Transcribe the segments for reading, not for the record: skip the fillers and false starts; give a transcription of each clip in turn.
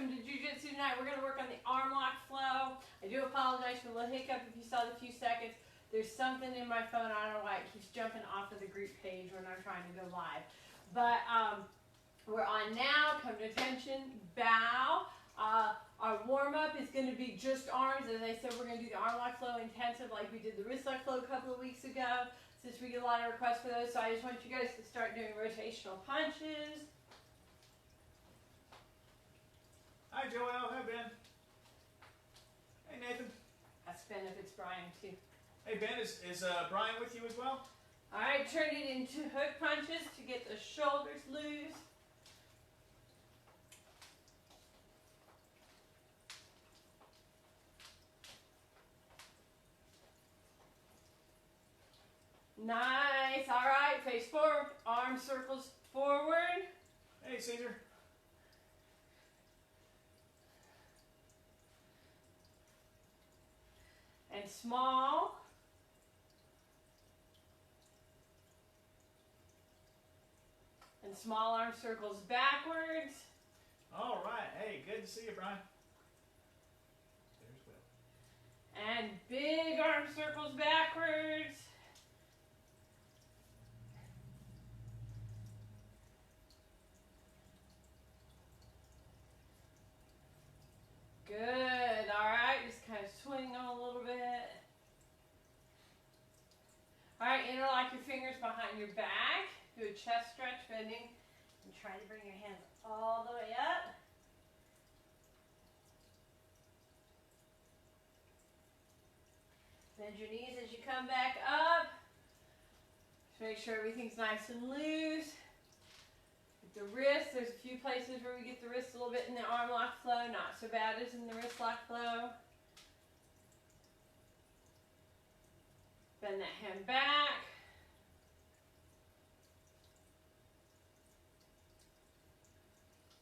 welcome to Jiu-Jitsu tonight. We're going to work on the arm lock flow. I do apologize for the little hiccup if you saw the few seconds. There's something in my phone, I don't know why it keeps jumping off of the group page when I'm trying to go live. But we're on now. Come to attention, bow. Our warm-up is going to be just arms. As I said, we're going to do the arm lock flow intensive like we did the wrist lock flow a couple of weeks ago, since we get a lot of requests for those. So I just want you guys to start doing rotational punches. Hi Joel, hi Ben. Hey Nathan. That's Ben if it's Brian too. Hey Ben, is Brian with you as well? Alright, turn it into hook punches to get the shoulders loose. Nice, alright, face forward, arm circles forward. Hey Caesar. And small. And small arm circles backwards. All right. Hey, good to see you, Brian. There's Will. And big arm circles backwards. Good. All right. Just kind of swing them a little bit. All right. Interlock your fingers behind your back. Do a chest stretch, bending, and try to bring your hands all the way up. Bend your knees as you come back up. Just make sure everything's nice and loose. With the wrist, there's a few places where we get the wrist a little bit in the arm lock flow. Not so bad as in the wrist lock flow. Bend that hand back.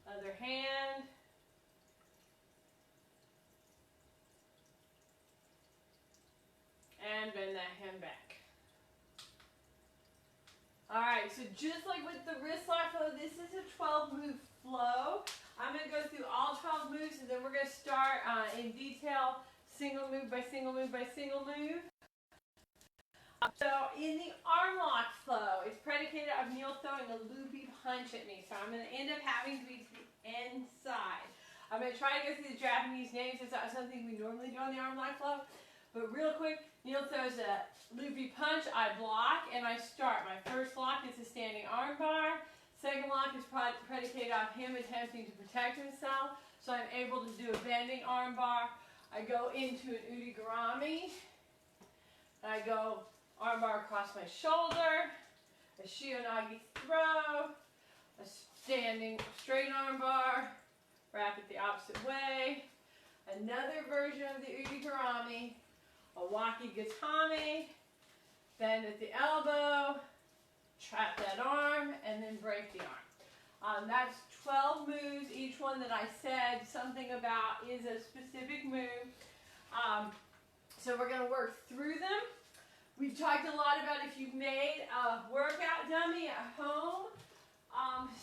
Other hand. And bend that hand back. Alright, so just like with the wrist lock flow, this is a 12-move flow. I'm going to go through all 12 moves, and then we're going to start in detail, single move by single move by single move. So in the arm lock flow, it's predicated on Neil throwing a loopy punch at me. So I'm going to end up having to be to the inside. I'm going to try to go through the Japanese names. It's not something we normally do on the arm lock flow. But real quick, Neil throws a loopy punch, I block, and I start. My first lock is a standing arm bar. Second lock is predicated on him attempting to protect himself. So I'm able to do a bending arm bar. I go into an udigarami. I go arm bar across my shoulder, a shionagi throw, a standing straight arm bar, wrap it the opposite way, another version of the udigarami, a wakigatame, bend at the elbow, trap that arm, and then break the arm. That's 12 moves. Each one that I said something about is a specific move. So we're going to work through them. We've talked a lot about if you've made a workout dummy at home,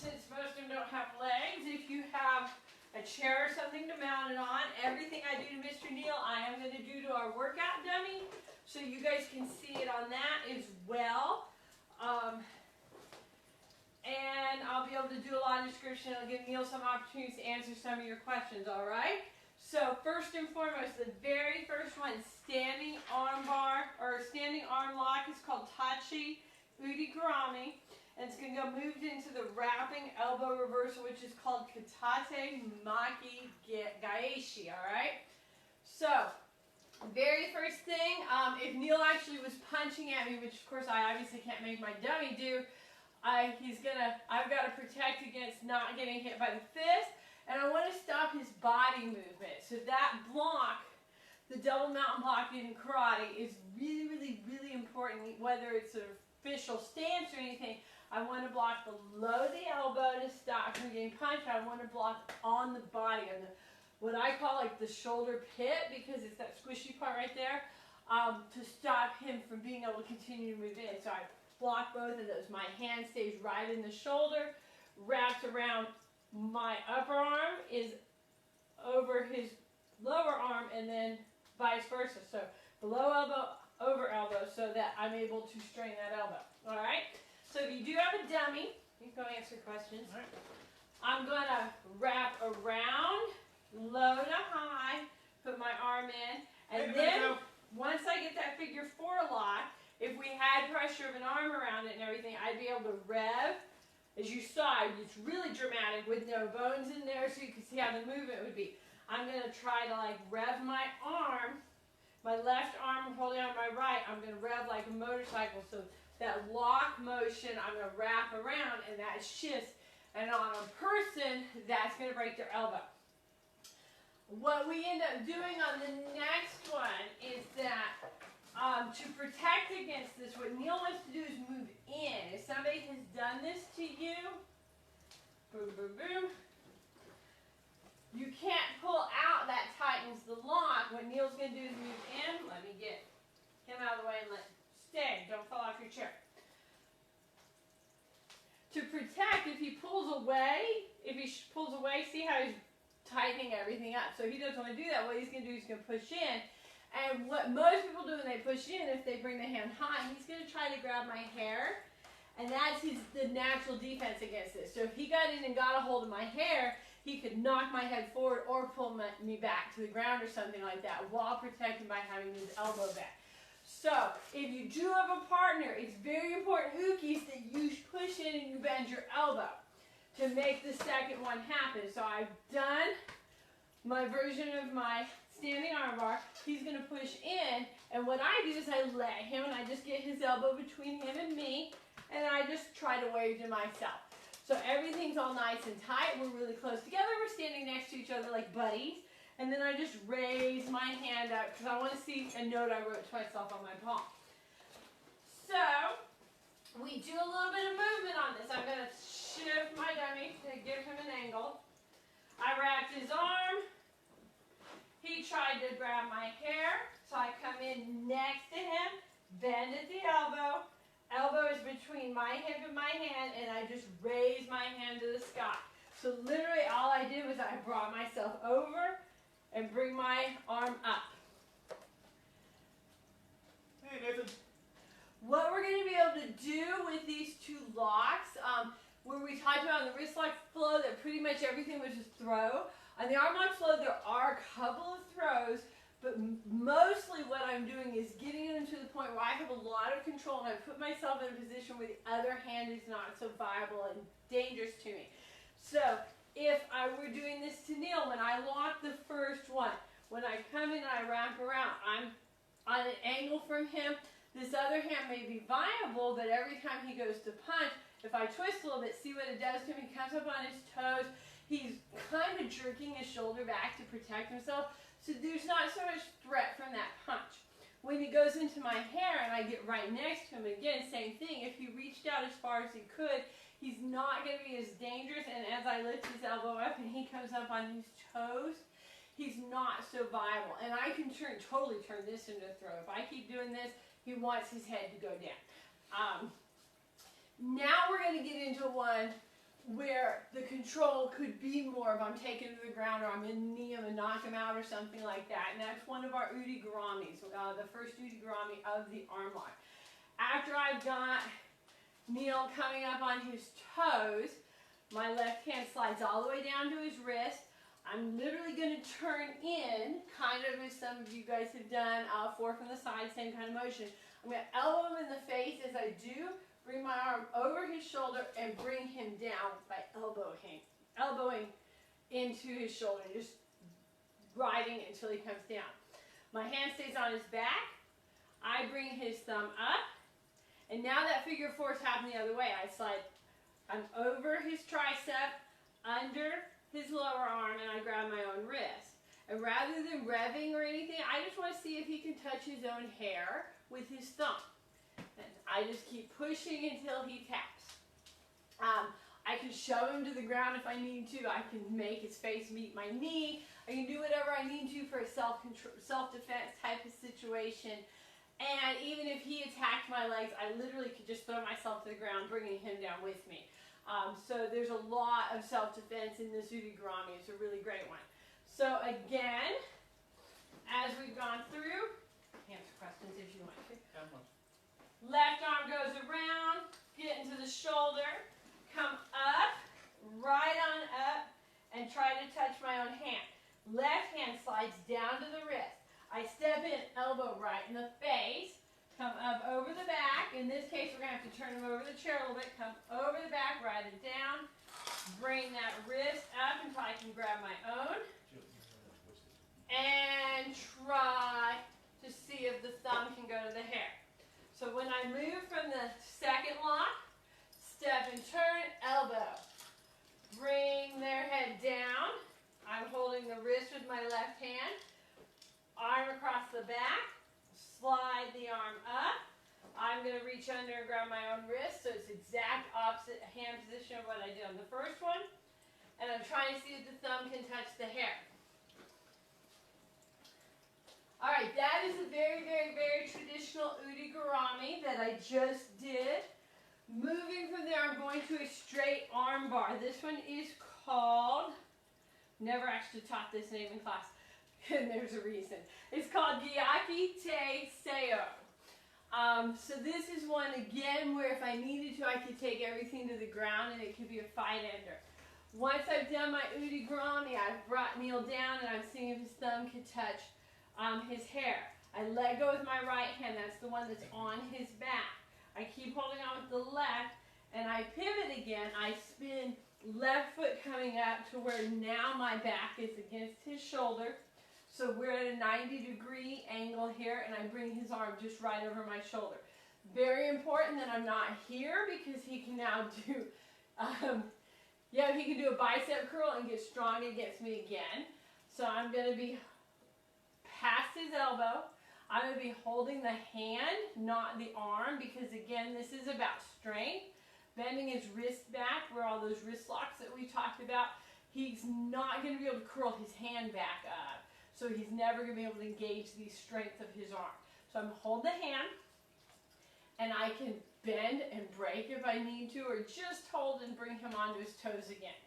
since most of them don't have legs. If you have a chair or something to mount it on, everything I do to Mr. Neil, I am going to do to our workout dummy, so you guys can see it on that as well. And I'll be able to do a lot of description. I'll give Neil some opportunities to answer some of your questions, all right? So first and foremost, the very first one, standing arm bar, or standing arm lock, is called Tachi Udigarami. And it's going to go moved into the wrapping elbow reversal, which is called Katate Maki Gaeshi, all right? So, very first thing, if Neil actually was punching at me, which of course I obviously can't make my dummy do, I've got to protect against not getting hit by the fist. And I want to stop his body movement. So that block, the double mountain block in karate, is really, really, really important, whether it's an official stance or anything. I want to block below the elbow to stop from getting punched. I want to block on the body, on the, what I call like the shoulder pit, because it's that squishy part right there, to stop him from being able to continue to move in. So I block both of those. My hand stays right in the shoulder, wraps around my upper arm, is over his lower arm and then vice versa. So below elbow, over elbow, so that I'm able to strain that elbow. All right? So if you do have a dummy, you can go answer questions. All right. I'm going to wrap around, low to high, put my arm in, and Wait a then minute, once I get that figure 4 lock, if we had pressure of an arm around it and everything, I'd be able to rev. As you saw, it's really dramatic with no bones in there, so you can see how the movement would be. I'm going to try to like rev my arm, my left arm holding on my right. I'm going to rev like a motorcycle, so that lock motion, I'm going to wrap around, and that shifts. And on a person, that's going to break their elbow. What we end up doing on the next one is that to protect against this, what Neil wants to do is move in. If somebody has done this to you, boom, boom, boom, you can't pull out, that tightens the lock. What Neil's going to do is move in. Let me get him out of the way and stay. Don't fall off your chair. To protect, if he pulls away, see how he's tightening everything up. So he doesn't want to do that. What he's going to do is he's going to push in. And what most people do when they push in, if they bring the hand high, he's going to try to grab my hair. And that's the natural defense against this. So if he got in and got a hold of my hair, he could knock my head forward or pull me back to the ground or something like that while protected by having his elbow back. So if you do have a partner, it's very important, Ukis, that you push in and you bend your elbow to make the second one happen. So I've done my version of my standing arm bar. He's going to push in, and what I do is I let him, and I just get his elbow between him and me, and I just try to wave to myself. So everything's all nice and tight. We're really close together. We're standing next to each other like buddies. And then I just raise my hand up because I want to see a note I wrote to myself on my palm. So we do a little bit of movement on this. I'm going to shift my dummy to give him an angle. I wrapped his arm. He tried to grab my hair. So I come in next to him, bend at the elbow. Elbow is between my hip and my hand, and I just raise my hand to the sky. So literally all I did was I brought myself over and bring my arm up. Hey, Nathan. What we're going to be able to do with these 2 locks, where we talked about on the wrist lock flow that pretty much everything was just throw. On the arm lock flow, there are a couple of throws, but mostly what I'm doing is getting them to the point where I have a lot of control and I put myself in a position where the other hand is not so viable and dangerous to me. So if I were doing this to Neil, when I lock the first one, when I come in and I wrap around, I'm on an angle from him. This other hand may be viable, but every time he goes to punch, if I twist a little bit, see what it does to him. He comes up on his toes. He's kind of jerking his shoulder back to protect himself. So there's not so much threat from that punch. When he goes into my hair and I get right next to him, again, same thing. If he reached out as far as he could, he's not going to be as dangerous, and as I lift his elbow up and he comes up on his toes, he's not so viable. And I can totally turn this into a throw. If I keep doing this, he wants his head to go down. Now we're going to get into one where the control could be more of I'm taking him to the ground or I'm going to knee him and knock him out or something like that. And that's one of our Udagaramis, the first Udagarami of the arm lock. After I've got Neil coming up on his toes, my left hand slides all the way down to his wrist. I'm literally going to turn in, kind of as some of you guys have done, 4 from the side, same kind of motion. I'm going to elbow him in the face as I do, bring my arm over his shoulder and bring him down by elbowing into his shoulder, just riding until he comes down. My hand stays on his back. I bring his thumb up. And now that figure 4 is happening the other way. I'm over his tricep, under his lower arm, and I grab my own wrist. And rather than revving or anything, I just want to see if he can touch his own hair with his thumb. And I just keep pushing until he taps. I can shove him to the ground if I need to. I can make his face meet my knee. I can do whatever I need to for a self-defense type of situation. And even if he attacked my legs, I literally could just throw myself to the ground, bringing him down with me. So there's a lot of self-defense in this Udagarami. It's a really great one. So again, as we've gone through, answer questions if you want to. Left arm goes around, get into the shoulder, come up, right on up, and try to touch my own hand. Left hand slides down to the wrist. I step in, elbow right in the face, come up over the back. In this case, we're going to have to turn them over the chair a little bit. Come over the back, ride it down. Bring that wrist up until I can grab my own. And try to see if the thumb can go to the hair. So when I move from the second lock, step and turn, elbow. Bring their head down. I'm holding the wrist with my left hand. Arm across the back. Slide the arm up. I'm going to reach under and grab my own wrist, so it's exact opposite hand position of what I did on the first one. And I'm trying to see if the thumb can touch the hair. All right, that is a very, very, very traditional udigurami that I just did. Moving from there, I'm going to a straight arm bar. This one is called, never actually taught this name in class, and there's a reason. It's called Gyaki Te Seo. So this is one, again, where if I needed to, I could take everything to the ground and it could be a fight ender. Once I've done my udigurami, I've brought Neil down and I'm seeing if his thumb could touch his hair. I let go with my right hand, that's the one that's on his back. I keep holding on with the left, and I pivot again. I spin left foot coming up to where now my back is against his shoulder. So we're at a 90-degree angle here, and I bring his arm just right over my shoulder. Very important that I'm not here because he can now do, he can do a bicep curl and get strong against me again. So I'm going to be past his elbow. I'm going to be holding the hand, not the arm, because again, this is about strength. Bending his wrist back, where all those wrist locks that we talked about, he's not going to be able to curl his hand back up. So he's never going to be able to engage the strength of his arm. So I'm going to hold the hand, and I can bend and break if I need to, or just hold and bring him onto his toes again.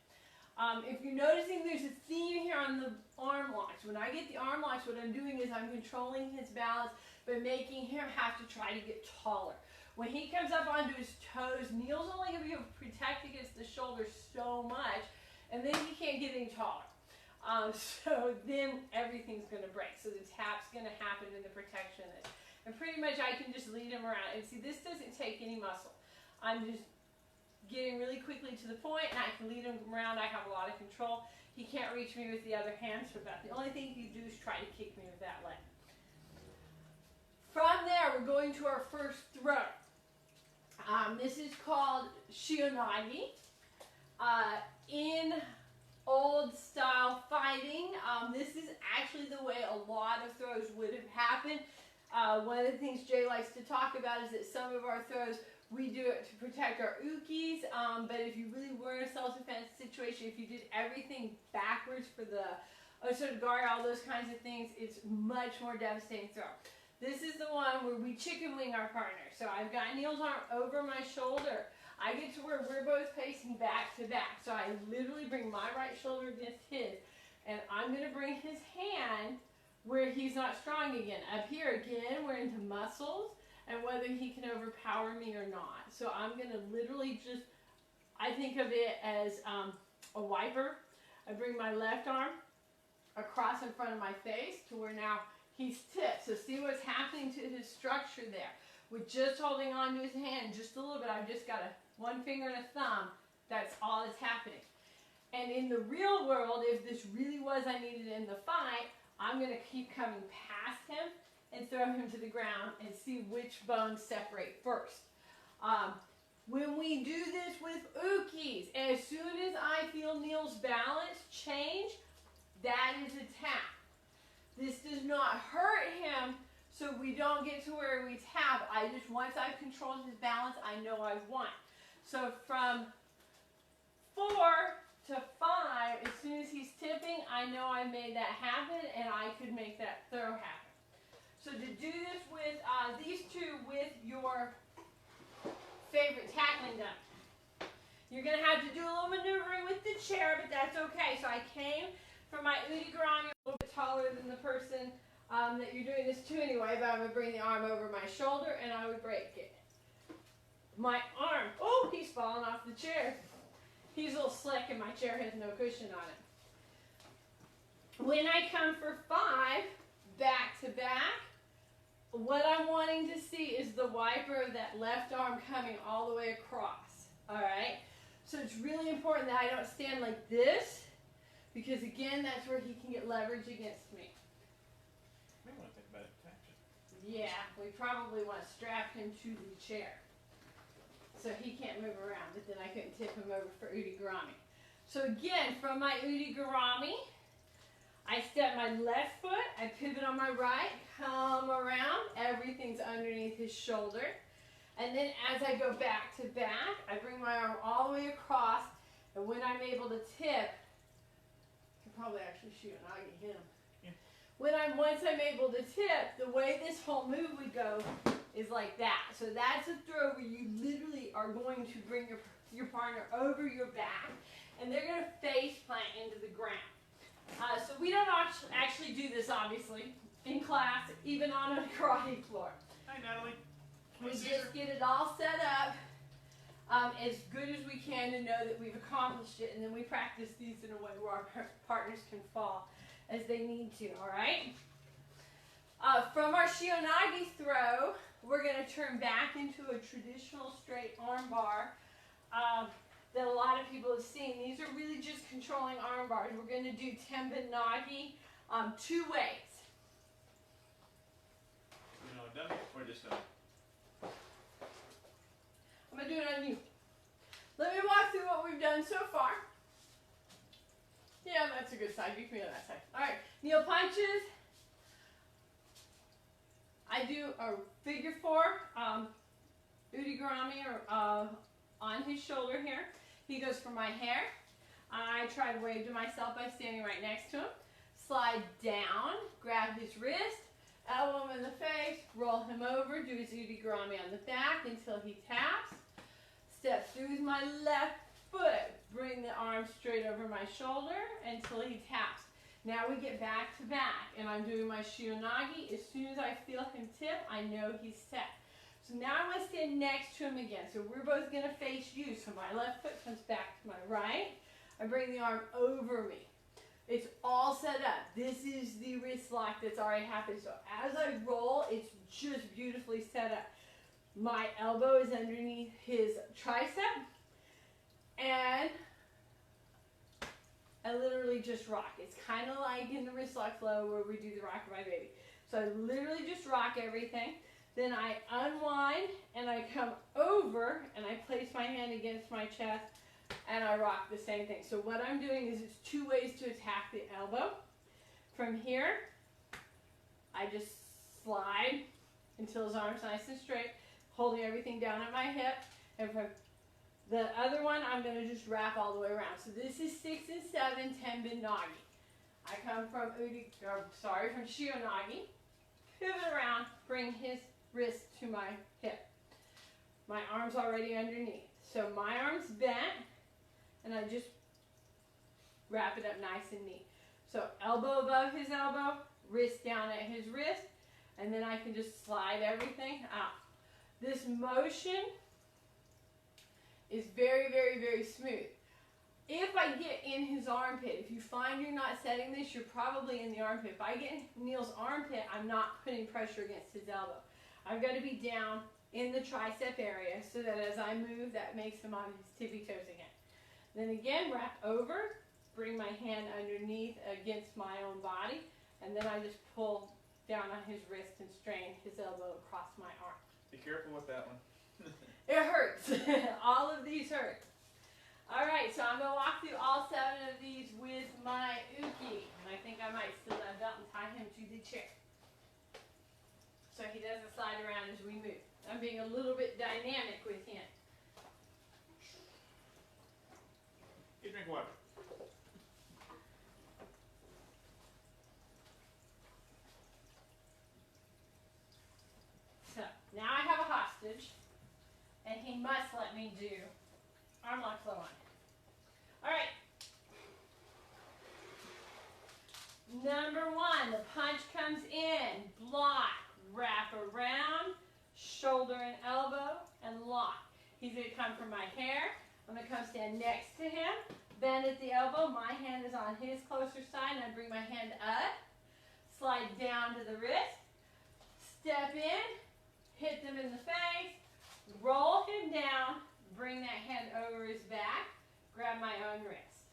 If you're noticing there's a theme here on the arm locks. When I get the arm locks, what I'm doing is I'm controlling his balance by making him have to try to get taller. When he comes up onto his toes, Neil's only going to be able to protect against the shoulder so much, and then he can't get any taller. So then everything's going to break. So the tap's going to happen in the protection of this. And pretty much I can just lead him around. And see, this doesn't take any muscle. I'm just getting really quickly to the point, and I can lead him around. I have a lot of control. He can't reach me with the other hand, so about the only thing he can do is try to kick me with that leg. From there, we're going to our first throw. This is called shionagi. In old style fighting, this is actually the way a lot of throws would have happened. One of the things Jay likes to talk about is that some of our throws, we do it to protect our ukis, but if you really were in a self-defense situation, if you did everything backwards for the osotogari, all those kinds of things, it's much more devastating throw. This is the one where we chicken wing our partner. So I've got Neil's arm over my shoulder. I get to where we're both facing back to back. So I literally bring my right shoulder against his, and I'm going to bring his hand where he's not strong again. Up here again, we're into muscles and whether he can overpower me or not. So I'm going to literally just, I think of it as a wiper. I bring my left arm across in front of my face to where now he's tipped. So see what's happening to his structure there. With just holding on to his hand just a little bit, I've just got one finger and a thumb. That's all that's happening. And in the real world, if this really was I needed in the fight, I'm going to keep coming past him and throw him to the ground and see which bones separate first. When we do this with ukis, as soon as I feel Neil's balance change, that is a tap. This does not hurt him, so we don't get to where we tap. Once I've controlled his balance, I know I've won. So from 4 to 5, as soon as he's tipping, I know I made that happen, and I could make that throw happen. So to do this with these two with your favorite tackling gun, you're going to have to do a little maneuvering with the chair, but that's okay. So I came For my udigurami, a little bit taller than the person that you're doing this to anyway, but I'm going to bring the arm over my shoulder and I would break it. My arm, oh, he's falling off the chair. He's a little slick and my chair has no cushion on it. When I come for 5, back to back, what I'm wanting to see is the wiper of that left arm coming all the way across, all right? So it's really important that I don't stand like this, because again, that's where he can get leverage against me. May want to think about attaching. Yeah, we probably want to strap him to the chair so he can't move around, but then I couldn't tip him over for udigurami. So again, from my udigurami, I step my left foot, I pivot on my right, come around, everything's underneath his shoulder. And then as I go back to back, I bring my arm all the way across, and when I'm able to tip, I can probably actually shoot an agi him. Yeah. Once I'm able to tip, the way this whole move would go is like that. So that's a throw where you literally are going to bring your partner over your back, and they're going to face plant into the ground. So we don't actually do this, obviously, in class, even on a karate floor. Hi, Natalie. We just get it all set up as good as we can to know that we've accomplished it, and then we practice these in a way where our partners can fall as they need to, all right? From our shihonage throw, we're going to turn back into a traditional straight arm bar that a lot of people have seen. These are really just controlling arm bars. We're going to do tenbin nagi 2 ways. You know, done it or just done it? I'm going to do it on you. Let me walk through what we've done so far. Yeah, that's a good side. You can be on that side. All right, kneel punches. I do a figure 4 udigurami on his shoulder here. He goes for my hair. I try to wave to myself by standing right next to him. Slide down, grab his wrist, elbow him in the face, roll him over, do his udigurami on the back until he taps. Step through with my left foot, bring the arm straight over my shoulder until he taps. Now we get back to back, and I'm doing my shihonage. As soon as I feel him tip, I know he's set. So now I'm going to stand next to him again. So we're both going to face you. So my left foot comes back to my right. I bring the arm over me. It's all set up. This is the wrist lock that's already happened. So as I roll, it's just beautifully set up. My elbow is underneath his tricep, and I literally just rock. It's kind of like in the wrist lock flow where we do the rock of my baby. So I literally just rock everything. Then I unwind and I come over and I place my hand against my chest and I rock the same thing. So what I'm doing is it's 2 ways to attack the elbow. From here, I just slide until his arm's nice and straight, holding everything down at my hip. And from the other one, I'm going to just wrap all the way around. So this is 6 and 7 tenbin nagi. I come from from shihonage, pivot around, bring his wrist to my hip. My arm's already underneath. So my arm's bent, and I just wrap it up nice and neat. So elbow above his elbow, wrist down at his wrist, and then I can just slide everything out. This motion is very, very, very smooth. If I get in his armpit, if you find you're not setting this, you're probably in the armpit. If I get in Neil's armpit, I'm not putting pressure against his elbow. I've got to be down in the tricep area so that as I move, that makes him on his tippy toes again. Then again, wrap over, bring my hand underneath against my own body, and then I just pull down on his wrist and strain his elbow across my arm. Be careful with that one. It hurts. All of these hurt. All right, so I'm going to walk through all 7 of these with my uki. And I think I might steal that belt and tie him to the chair, so he doesn't slide around as we move. I'm being a little bit dynamic with him. Get a drink of water. So now I have a hostage, and he must let me do arm lock flow on. All right. comes in, block, wrap around, shoulder and elbow, and lock. He's going to come for my hair. I'm going to come stand next to him, bend at the elbow. My hand is on his closer side, and I bring my hand up, slide down to the wrist, step in, hit them in the face, roll him down, bring that hand over his back, grab my own wrist.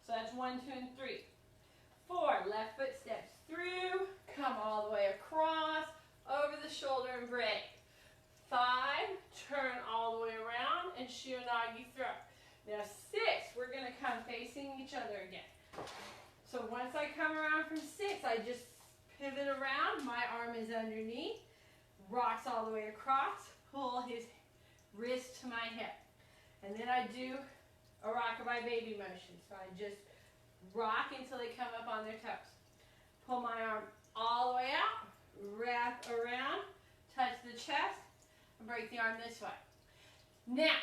So that's 1, 2, and 3. 4, left foot steps through, come all the way across, over the shoulder and break. 5, turn all the way around and Shio-nage throw. Now 6, we're going to come facing each other again. So once I come around from 6, I just pivot around, my arm is underneath, rocks all the way across, pull his wrist to my hip. And then I do a rockabye baby motion. So I just rock until they come up on their toes. Pull my arm all the way out, wrap around, touch the chest, and break the arm this way. Now,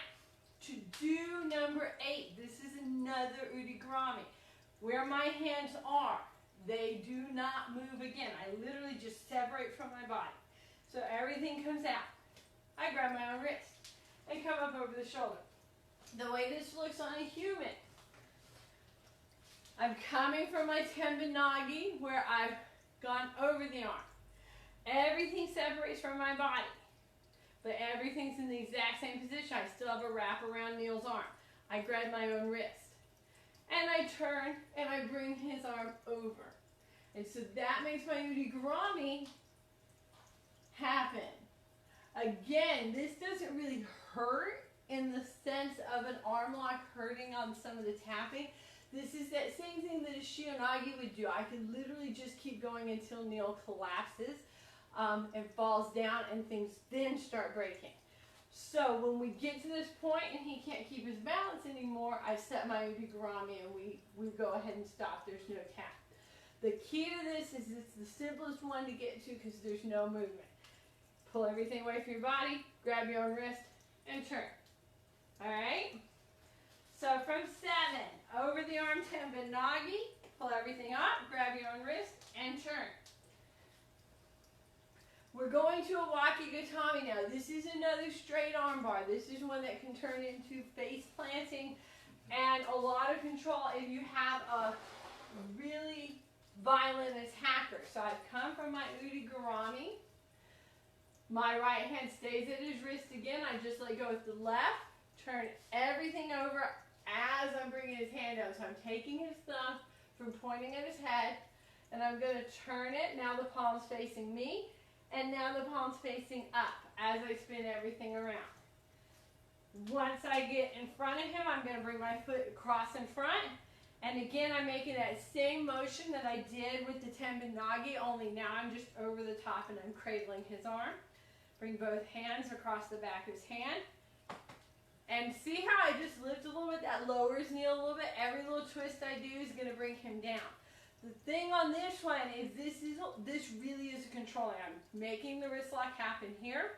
to do number 8, this is another Udigarami. Where my hands are, they do not move again. I literally just separate from my body. So everything comes out. I grab my own wrist and come up over the shoulder. The way this looks on a human, I'm coming from my Tenbin-nage where I've gone over the arm. Everything separates from my body, but everything's in the exact same position. I still have a wrap around Neil's arm. I grab my own wrist, and I turn, and I bring his arm over. And so that makes my Udigarami happen. Again, this doesn't really hurt in the sense of an arm lock hurting on some of the tapping. This is that same thing that a Shio-nage would do. I can literally just keep going until Neil collapses and falls down and things then start breaking. So when we get to this point and he can't keep his balance anymore, I set my Udigarami and we go ahead and stop. There's no tap. The key to this is it's the simplest one to get to because there's no movement. Pull everything away from your body, grab your own wrist, and turn. All right? So from 7, over the arm Tenbin-nage, pull everything up, grab your own wrist, and turn. We're going to a Wakigatami now. This is another straight arm bar. This is one that can turn into face planting and a lot of control if you have a really violent attacker. So I've come from my Udigarami. My right hand stays at his wrist again. I just let go with the left. Turn everything over as I'm bringing his hand out. So I'm taking his thumb from pointing at his head, and I'm going to turn it. Now the palm's facing me, and now the palm's facing up as I spin everything around. Once I get in front of him, I'm going to bring my foot across in front. And again, I'm making that same motion that I did with the Tenbin-nage, only now I'm just over the top and I'm cradling his arm. Bring both hands across the back of his hand. And see how I just lift a little bit? That lowers Neil a little bit. Every little twist I do is going to bring him down. The thing on this one is this really is a controlling. I'm making the wrist lock happen here.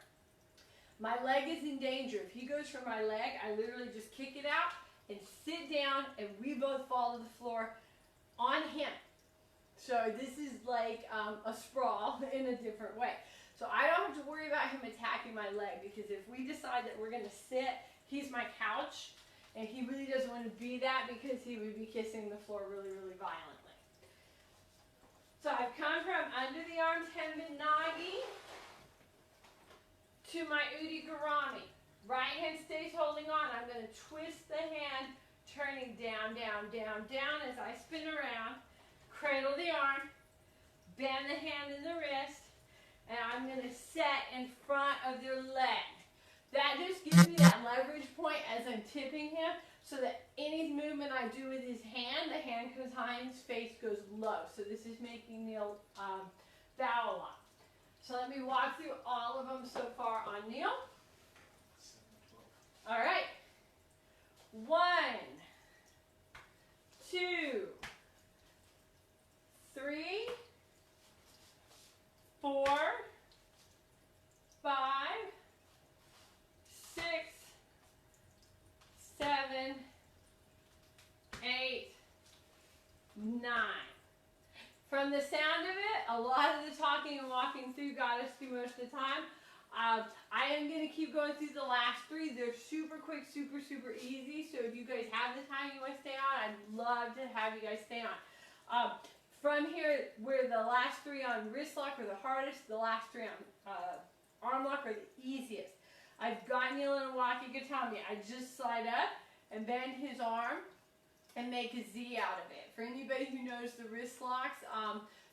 My leg is in danger. If he goes for my leg, I literally just kick it out and sit down, and we both fall to the floor on him. So this is like a sprawl in a different way. So I don't have to worry about him attacking my leg, because if we decide that we're going to sit, he's my couch, and he really doesn't want to be that because he would be kissing the floor really, really violently. So I've come from under the arm Tenbin-nage to my Udigarami. Right hand stays holding on. I'm going to twist the hand, turning down, down, down, down as I spin around. Cradle the arm, bend the hand and the wrist, and I'm going to set in front of their leg. That just gives me that leverage point as I'm tipping him, so that any movement I do with his hand, the hand goes high and his face goes low. So this is making Neil bow a lot. So let me walk through all of them so far on Neil. All right. 1, 2, 3, 4, 5, 6, 7, 8, 9. From the sound of it, a lot of the talking and walking through got us through most of the time. I am going to keep going through the last 3. They're super quick, super easy. So if you guys have the time you want to stay on, I'd love to have you guys stay on. From here, where the last 3 on wrist lock are the hardest, the last 3 on arm lock are the easiest. I've got Neil in a Wakigatami. I just slide up and bend his arm and make a Z out of it. For anybody who knows the wrist locks,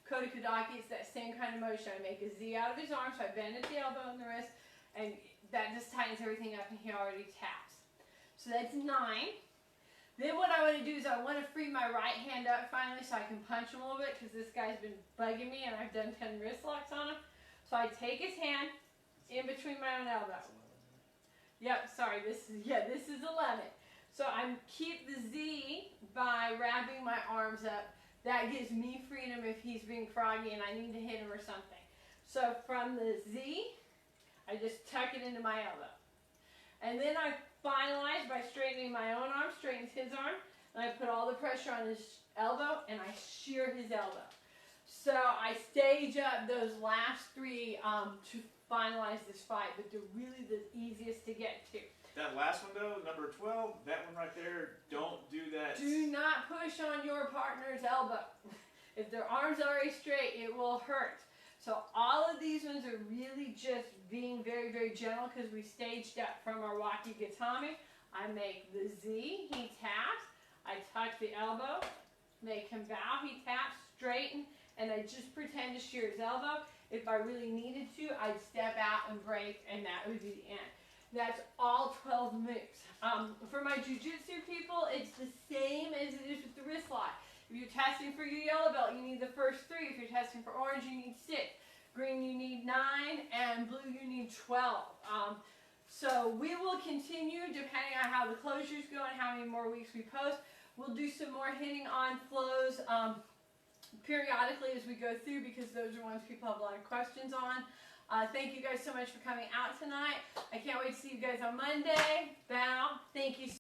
Kodakadaki, it's that same kind of motion. I make a Z out of his arm, so I bend at the elbow and the wrist, and that just tightens everything up, and he already taps. So that's 9. Then what I want to do is I want to free my right hand up finally so I can punch him a little bit, because this guy's been bugging me, and I've done 10 wrist locks on him. So I take his hand in between my own elbow. Yep, sorry, this is 11. So I keep the Z by wrapping my arms up. That gives me freedom if he's being froggy and I need to hit him or something. So from the Z, I just tuck it into my elbow. And then I finalize by straightening my own arm, straightens his arm, and I put all the pressure on his elbow and I shear his elbow. So I stage up those last 3 to finalize this fight, but they're really the easiest to get to. That last one though, number 12, that one right there, don't do that. Do not push on your partner's elbow. If their arm's already straight, it will hurt. So all of these ones are really just being very gentle because we staged up from our Wakigatami. I make the Z, he taps, I tuck the elbow, make him bow, he taps, straighten, and I just pretend to shear his elbow. If I really needed to, I'd step out and break, and that would be the end. That's all 12 moves. For my jiu-jitsu people, it's the same as it is with the wrist lock. If you're testing for your yellow belt, you need the first 3. If you're testing for orange, you need 6. Green, you need 9. And blue, you need 12. So we will continue, depending on how the closures go and how many more weeks we post. We'll do some more hitting on flows periodically as we go through, because those are ones people have a lot of questions on. Thank you guys so much for coming out tonight. I can't wait to see you guys on Monday. Bow. Thank you.